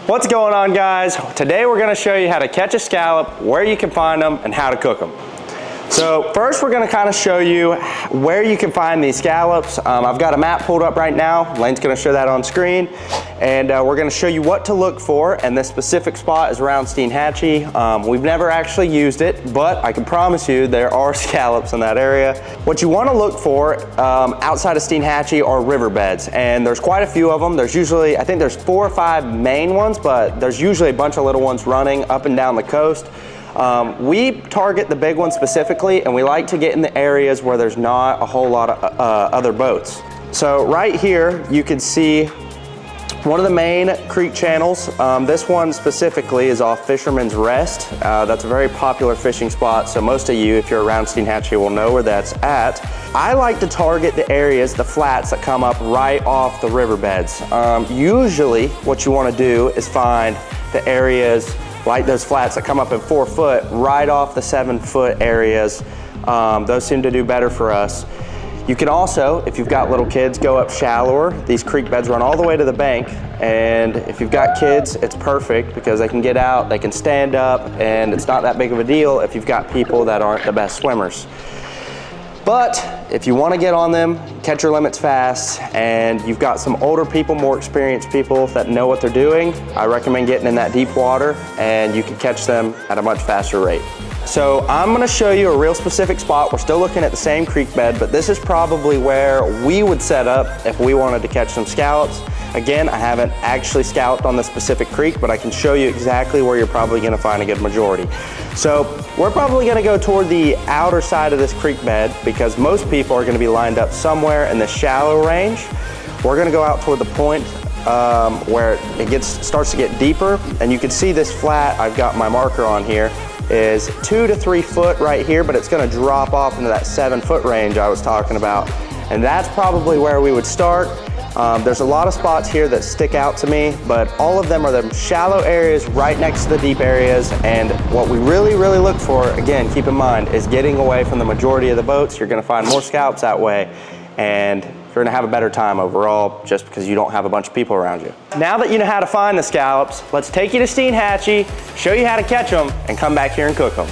What's going on, guys? Today we're going to show you how to catch a scallop, where you can find them, and how to cook them. So first we're going to kind of show you where you can find these scallops. I've got a map pulled up right now. Lane's going to show that on screen. And we're going to show you what to look for. And this specific spot is around Steinhatchee. We've never actually used it, but I can promise you there are scallops in that area. What you want to look for outside of Steinhatchee are riverbeds. And there's quite a few of them. There's usually, I think there's 4 or 5 main ones, but there's usually a bunch of little ones running up and down the coast. We target the big ones specifically, and we like to get in the areas where there's not a whole lot of other boats. So right here you can see one of the main creek channels. This one specifically is off Fisherman's Rest. That's a very popular fishing spot, so most of you, if you're around Steinhatchee, will know where that's at. I like to target the areas, the flats that come up right off the riverbeds. Usually what you want to do is find the areas like those flats that come up at 4 foot, right off the 7 foot areas. Those seem to do better for us. You can also, if you've got little kids, go up shallower. These creek beds run all the way to the bank, and if you've got kids, it's perfect because they can get out, they can stand up, and it's not that big of a deal if you've got people that aren't the best swimmers. But if you want to get on them, catch your limits fast, and you've got some older people, more experienced people that know what they're doing, I recommend getting in that deep water, and you can catch them at a much faster rate. So I'm going to show you a real specific spot. We're still looking at the same creek bed, but this is probably where we would set up if we wanted to catch some scallops. Again, I haven't actually scalloped on this specific creek, but I can show you exactly where you're probably going to find a good majority. So we're probably going to go toward the outer side of this creek bed because most people are going to be lined up somewhere in the shallow range. We're going to go out toward the point where it starts to get deeper, and you can see this flat I've got my marker on here is 2 to 3 foot right here, but it's going to drop off into that 7 foot range I was talking about, and that's probably where we would start. There's a lot of spots here that stick out to me, but all of them are the shallow areas right next to the deep areas, and what we really look for, again, keep in mind, is getting away from the majority of the boats. You're going to find more scallops that way, and you're going to have a better time overall just because you don't have a bunch of people around you. Now that you know how to find the scallops, let's take you to Steinhatchee, show you how to catch them, and come back here and cook them.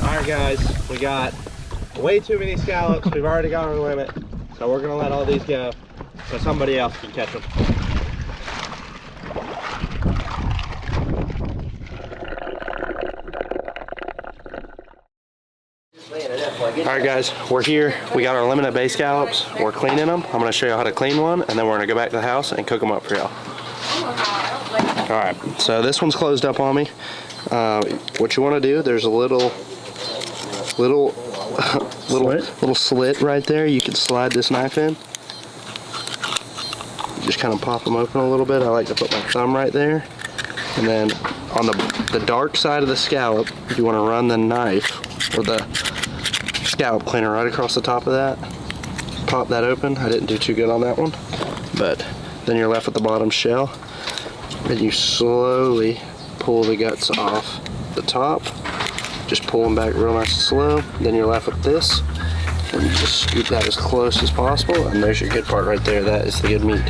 Alright guys, we got way too many scallops. We've already gone our limit, so we're gonna let all these go so somebody else can catch them. Alright guys, we're here. We got our limited bay scallops. We're cleaning them. I'm going to show you how to clean one, and then we're going to go back to the house and cook them up for y'all. Alright, so this one's closed up on me. What you want to do, there's a little slit right there. You can slide this knife in. Just kind of pop them open a little bit. I like to put my thumb right there. And then on the dark side of the scallop, you want to run the knife or the scallop cleaner right across the top of that. Pop that open. I didn't do too good on that one, but then you're left with the bottom shell. and you slowly pull the guts off the top. Just pull them back real nice and slow. Then you're left with this, and you just scoop that as close as possible, and there's your good part right there. That is the good meat.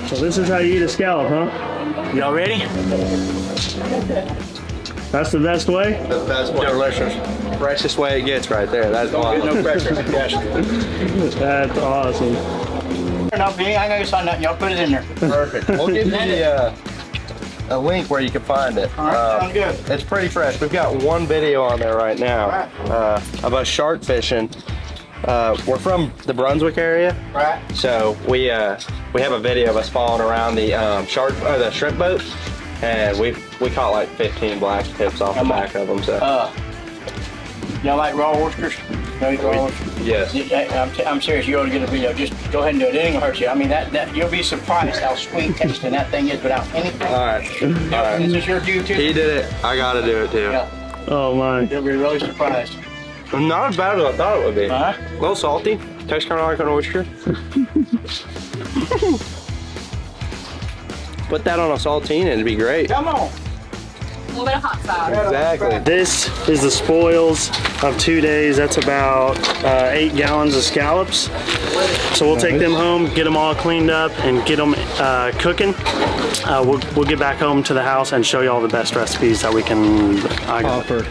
So this is how you eat a scallop, huh? Y'all ready? That's the best way? The best way. Delicious. Freshest way it gets right there. That's Don't get no pressure. That's awesome. No, I ain't gonna sign nothing. Y'all put it in there. perfect. We'll give you a link where you can find it. All right, sounds good. It's pretty fresh. We've got one video on there right now of us shark fishing. We're from the Brunswick area, Right. so we have a video of us following around the the shrimp boat, and we caught like 15 black tips off the back of them. So Y'all like raw oysters? No, you raw oysters? yes. I'm serious. You ought to get a video. Just go ahead and do it. It ain't gonna hurt you. I mean, that you'll be surprised how sweet tasting that thing is without anything. All right. All right. Is this your due too? He did it. I gotta do it too. Yeah. Oh my. You'll be really surprised. Not as bad as I thought it would be. Huh? A little salty. Tastes kind of like an oyster. Put that on a saltine and it'd be great. Come on. A little bit of hot sauce. Exactly. This is the spoils of 2 days. That's about 8 gallons of scallops. So we'll take them home, get them all cleaned up, and get them cooking. We'll get back home to the house and show you all the best recipes that we can offer.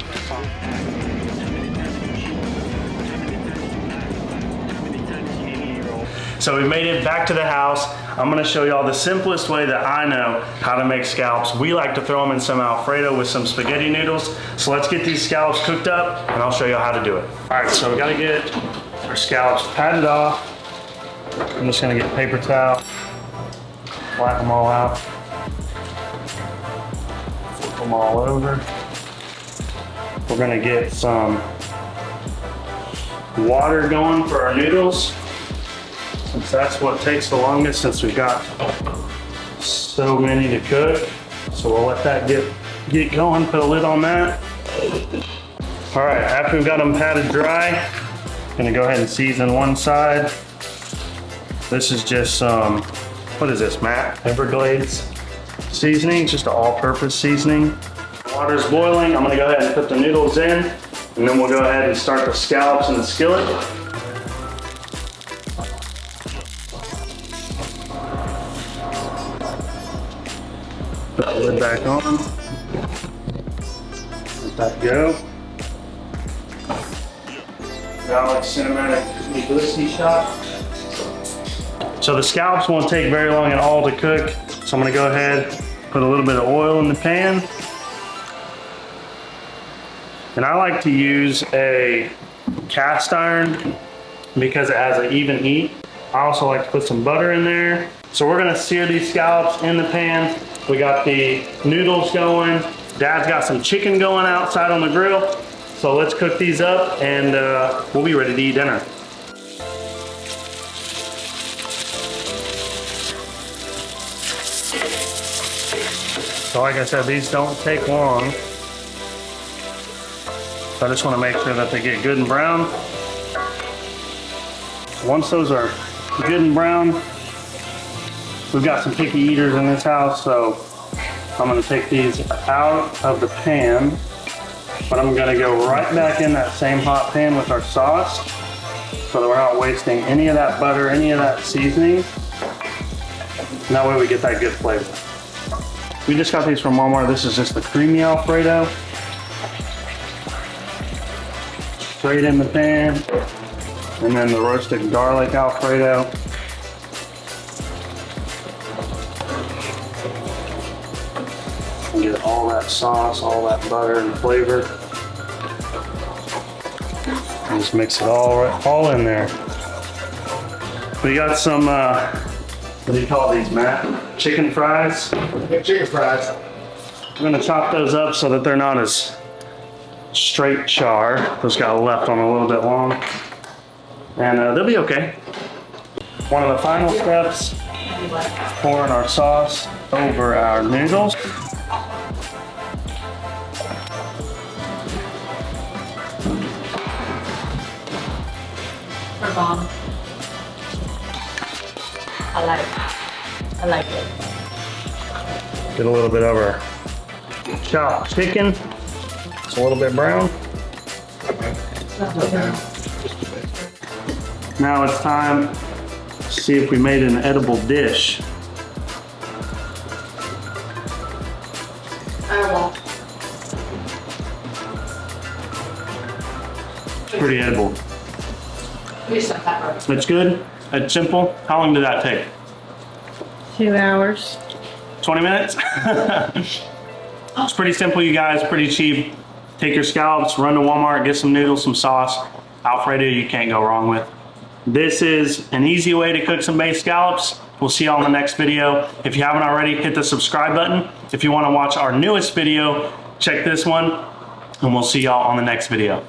So we made it back to the house. I'm gonna show y'all the simplest way that I know how to make scallops. We like to throw them in some Alfredo with some spaghetti noodles. So let's get these scallops cooked up and I'll show you how to do it. All right, so we gotta get our scallops patted off. I'm just gonna get a paper towel, flatten them all out, flip them all over. We're gonna get some water going for our noodles, since that's what takes the longest, since we've got so many to cook. So we'll let that get going, put a lid on that. All right, after we've got them patted dry, gonna go ahead and season one side. This is just some, what is this, Matt? Everglades seasoning, just an all-purpose seasoning. Water's boiling, I'm gonna go ahead and put the noodles in, and then we'll go ahead and start the scallops in the skillet. Put the lid back on. Let that go. Garlic cinematic publicity shot. So the scallops won't take very long at all to cook. So I'm gonna go ahead, put a little bit of oil in the pan. And I like to use a cast iron because it has an even heat. I also like to put some butter in there. So we're gonna sear these scallops in the pan. We got the noodles going. Dad's got some chicken going outside on the grill. So let's cook these up and we'll be ready to eat dinner. So like I said, these don't take long. So I just want to make sure that they get good and brown. Once those are good and brown, we've got some picky eaters in this house, so I'm going to take these out of the pan, but I'm going to go right back in that same hot pan with our sauce so that we're not wasting any of that butter, any of that seasoning. And that way we get that good flavor. We just got these from Walmart. This is just the creamy Alfredo. Straight in the pan. And then the roasted garlic Alfredo. And get all that sauce, all that butter and flavor. And just mix it all in there. We got some, what do you call these, Matt? Chicken fries. Chicken fries. We're gonna chop those up so that they're not as straight char. Those got left on a little bit long. And they'll be okay. One of the final steps, pouring our sauce over our noodles. For bomb. I like it. Get a little bit of our chopped chicken. It's a little bit brown. Now it's time to see if we made an edible dish. I won't. It's pretty edible. We just have pepper. It's good. It's simple. How long did that take? 2 hours. 20 minutes? It's pretty simple, you guys, pretty cheap. Take your scallops, run to Walmart, get some noodles, some sauce. Alfredo, you can't go wrong with. This is an easy way to cook some baked scallops. We'll see y'all in the next video. If you haven't already, hit the subscribe button. If you want to watch our newest video, check this one, and we'll see y'all on the next video.